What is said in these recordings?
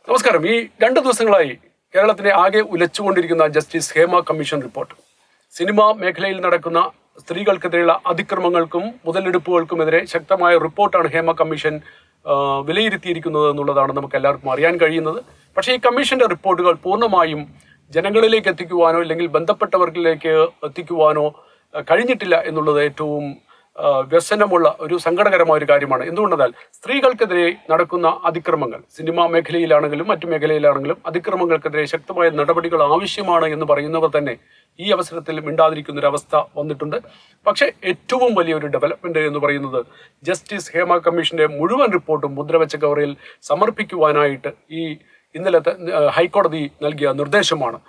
നമസ്കാരം. ഈ 2 ദിവസങ്ങളായി കേരളത്തിനെ ആകെ ഉലച്ചുകൊണ്ടിരിക്കുന്ന justice Hema commission report. Cinema മേഖലയിൽ നടക്കുന്ന സ്ത്രീകൾക്കെതിരെയുള്ള അതിക്രമങ്ങൾക്കും മുതലെടുപ്പുകൾക്കുമെതിരെ ശക്തമായ റിപ്പോർട്ടാണ് ഹേമ കമ്മീഷൻ വിലയിരുത്തിയിരിക്കുന്നത് എന്നുള്ളതാണ് നമുക്ക് എല്ലാവർക്കും അറിയാൻ കഴിയുന്നത്. പക്ഷേ ഈ കമ്മീഷന്റെ റിപ്പോർട്ടുകൾ പൂർണ്ണമായും ജനങ്ങളിലേക്ക് എത്തിക്കുവാനോ അല്ലെങ്കിൽ ബന്ധപ്പെട്ടവർക്കിലേക്ക് എത്തിക്കുവാനോ കഴിഞ്ഞിട്ടില്ല എന്നുള്ളത് ഏറ്റവും വ്യസനമുള്ള ഒരു സങ്കടകരമായ ഒരു കാര്യമാണ്. എന്തുകൊണ്ടെന്നാൽ സ്ത്രീകൾക്കെതിരെ നടക്കുന്ന അതിക്രമങ്ങൾ സിനിമാ മേഖലയിലാണെങ്കിലും മറ്റു മേഖലയിലാണെങ്കിലും അതിക്രമങ്ങൾക്കെതിരെ ശക്തമായ നടപടികൾ ആവശ്യമാണ് എന്ന് പറയുന്നവർ തന്നെ ഈ അവസരത്തിൽ മിണ്ടാതിരിക്കുന്നൊരവസ്ഥ വന്നിട്ടുണ്ട്. പക്ഷേ ഏറ്റവും വലിയൊരു ഡെവലപ്മെന്റ് എന്ന് പറയുന്നത് ജസ്റ്റിസ് ഹേമ കമ്മീഷന്റെ മുഴുവൻ റിപ്പോർട്ടും മുദ്രവെച്ച കവറിൽ സമർപ്പിക്കുവാനായിട്ട് ഈ ഇന്നലത്തെ ഹൈക്കോടതി നൽകിയ നിർദ്ദേശമാണ്.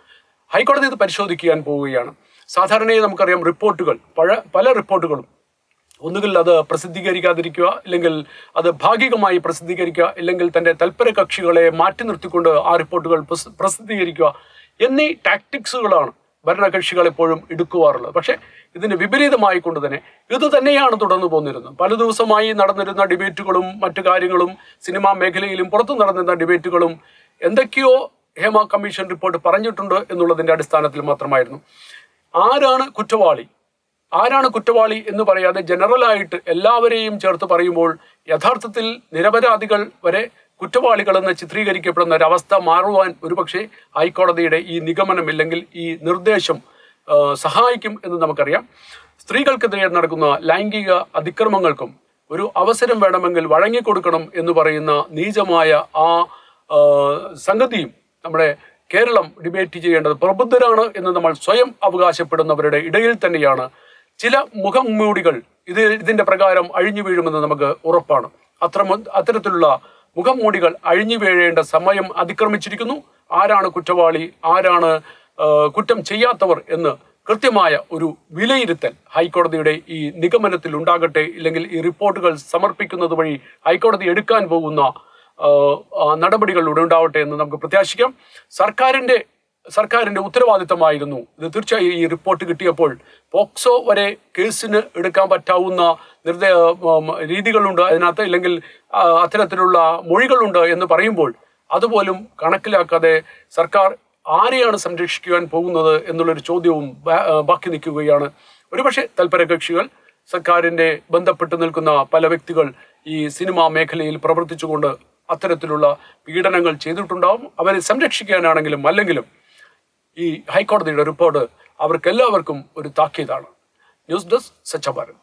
ഹൈക്കോടതി ഇത് പരിശോധിക്കാൻ പോവുകയാണ്. സാധാരണയായി നമുക്കറിയാം റിപ്പോർട്ടുകൾ പല റിപ്പോർട്ടുകളും ഒന്നുകിൽ അത് പ്രസിദ്ധീകരിക്കാതിരിക്കുക, അല്ലെങ്കിൽ അത് ഭാഗികമായി പ്രസിദ്ധീകരിക്കുക, അല്ലെങ്കിൽ തൻ്റെ തൽപര കക്ഷികളെ മാറ്റി നിർത്തിക്കൊണ്ട് ആ റിപ്പോർട്ടുകൾ പ്രസിദ്ധീകരിക്കുക എന്നീ ടാക്ടിക്സുകളാണ് ഭരണകക്ഷികൾ എപ്പോഴും എടുക്കുവാറുള്ളത്. പക്ഷേ ഇതിന് വിപരീതമായി കൊണ്ട് തന്നെ ഇത് തന്നെയാണ് തുടർന്നു പോന്നിരുന്നത്. പല ദിവസമായി നടന്നിരുന്ന ഡിബേറ്റുകളും മറ്റു കാര്യങ്ങളും സിനിമാ മേഖലയിലും പുറത്തു നടന്നിരുന്ന ഡിബേറ്റുകളും എന്തൊക്കെയോ ഹേമ കമ്മീഷൻ റിപ്പോർട്ട് പറഞ്ഞിട്ടുണ്ട് എന്നുള്ളതിൻ്റെ അടിസ്ഥാനത്തിൽ മാത്രമായിരുന്നു. ആരാണ് കുറ്റവാളി എന്ന് പറയാതെ ജനറലായിട്ട് എല്ലാവരെയും ചേർത്ത് പറയുമ്പോൾ യഥാർത്ഥത്തിൽ നിരപരാധികൾ വരെ കുറ്റവാളികളെന്ന് ചിത്രീകരിക്കപ്പെടുന്ന ഒരവസ്ഥ മാറുവാൻ ഒരുപക്ഷെ ഹൈക്കോടതിയുടെ ഈ നിഗമനം അല്ലെങ്കിൽ ഈ നിർദ്ദേശം സഹായിക്കും എന്ന് നമുക്കറിയാം. സ്ത്രീകൾക്കെതിരെ നടക്കുന്ന ലൈംഗിക അതിക്രമങ്ങൾക്കും ഒരു അവസരം വേണമെങ്കിൽ വഴങ്ങിക്കൊടുക്കണം എന്ന് പറയുന്ന നീചമായ ആ സംഗതിയും നമ്മുടെ കേരളം ഡിബേറ്റ് ചെയ്യേണ്ടത് പ്രബുദ്ധരാണ് എന്ന് നമ്മൾ സ്വയം അവകാശപ്പെടുന്നവരുടെ ഇടയിൽ തന്നെയാണ് ചില മുഖംമൂടികൾ ഇതിന്റെ പ്രകാരം അഴിഞ്ഞു വീഴുമെന്ന് നമുക്ക് ഉറപ്പാണ്. അത്തരത്തിലുള്ള മുഖംമൂടികൾ അഴിഞ്ഞു വീഴേണ്ട സമയം അതിക്രമിച്ചിരിക്കുന്നു. ആരാണ് കുറ്റവാളി, ആരാണ് കുറ്റം ചെയ്യാത്തവർ എന്ന് കൃത്യമായ ഒരു വിലയിരുത്തൽ ഹൈക്കോടതിയുടെ ഈ നിഗമനത്തിൽ ഉണ്ടാകട്ടെ. ഇല്ലെങ്കിൽ ഈ റിപ്പോർട്ടുകൾ സമർപ്പിക്കുന്നത് വഴി ഹൈക്കോടതി എടുക്കാൻ പോകുന്ന നടപടികളിലൂടെ ഉണ്ടാവട്ടെ എന്ന് നമുക്ക് പ്രത്യാശിക്കാം. സർക്കാരിന്റെ ഉത്തരവാദിത്തമായിരുന്നു ഇത്. തീർച്ചയായും ഈ റിപ്പോർട്ട് കിട്ടിയപ്പോൾ പോക്സോ വരെ കേസിന് എടുക്കാൻ പറ്റാവുന്ന രീതികളുണ്ട് അതിനകത്ത്, ഇല്ലെങ്കിൽ അത്തരത്തിലുള്ള മൊഴികളുണ്ട് എന്ന് പറയുമ്പോൾ അതുപോലും കണക്കിലാക്കാതെ സർക്കാർ ആരെയാണ് സംരക്ഷിക്കുവാൻ പോകുന്നത് എന്നുള്ളൊരു ചോദ്യവും ബാക്കി നിൽക്കുകയാണ്. ഒരുപക്ഷെ തൽപര കക്ഷികൾ, സർക്കാരിന്റെ ബന്ധപ്പെട്ട് നിൽക്കുന്ന പല വ്യക്തികൾ ഈ സിനിമാ മേഖലയിൽ പ്രവർത്തിച്ചുകൊണ്ട് അത്തരത്തിലുള്ള പീഡനങ്ങൾ ചെയ്തിട്ടുണ്ടാവും. അവരെ സംരക്ഷിക്കാനാണെങ്കിലും അല്ലെങ്കിലും ഈ ഹൈക്കോടതിയുടെ റിപ്പോർട്ട് അവർക്കെല്ലാവർക്കും ഒരു താക്കീതാണ്. News desk, Swachh Bharat.